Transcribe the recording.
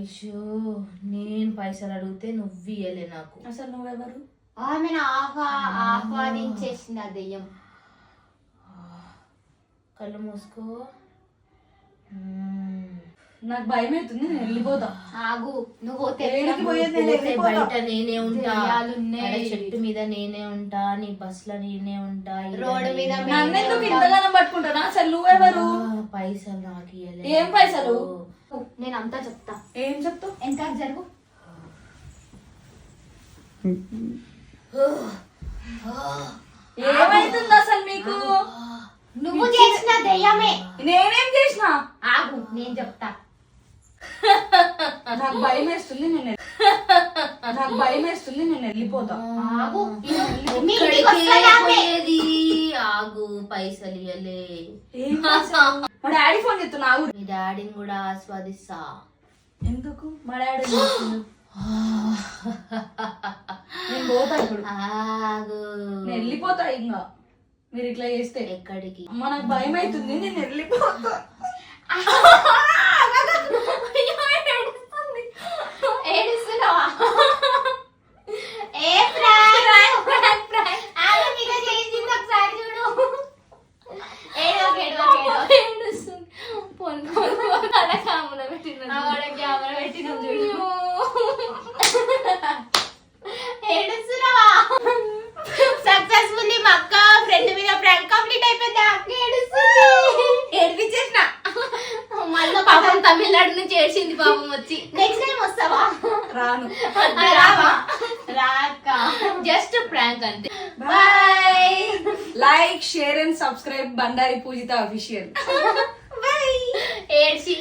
అయ్యో నేను పైసలు అడిగితే నువ్వు ఇయ్యలే నాకు. అసలు నువ్వెవరు? ఆమెను ఆహ్వానించేసింది ఆ దెయ్యం. కళ్ళు మూసుకో. నాకు భయం అవుతుంది, నేను వెళ్ళిపోతా. ఆగు, నువ్వు బయట నేనే ఉంటా, చెట్టు మీద నేనే ఉంటా, నీ బస్ లో నేనే ఉంటా, రోడ్డు మీద నన్నెందుకు ఇంతగానం పట్టుకుంటానా? అసలు నువ్వెవరు? పైసలు నాకు ఇయ్యలే. ఏం పైసలు? నేను అంతా చెప్తా. ఏం చెప్తావు? ఎంత జరుగు. ఏమైతుంది అసలు మీకు? నువ్వు చేసిన దెయ్యమే. నేనేం చేసిన? ఆగు, నేను చెప్తా. నాకు భయం వేస్తుంది, నేను వెళ్ళిపోతా. ఆగు, ఆగు, పైసలు ఇయ్యలే. మా డాడీ ఫోన్ చేస్తున్నా. ఆగు. మీ డాడీని కూడా ఆస్వాదిస్తా. ఎందుకు? మా డాడీ నేను పోతా ఇప్పుడు. ఆగు, నేను వెళ్ళిపోతా. ఇంకా మీరు ఇట్లా చేస్తే ఎక్కడికి? నాకు భయం అవుతుంది, నేను వెళ్ళిపోతా. ఏడుస్తున్నావా? సక్సెస్ఫుల్లీ మా అక్క ఫ్రెండ్ మీద ప్రాంక్ కంప్లీట్ అయిపోయింది. అక్క ఏడిపించేసిన. మళ్ళీ పాపం తమిళనాడు నుంచి ఏడ్చింది పాపం వచ్చి. నెక్స్ట్ టైం వస్తావా? రాను. రావా? రాక జస్ట్ ప్రాంక్ అంతే. Bye. Like, share and subscribe Bandari Poojitha official. Bye. ఏడ్చి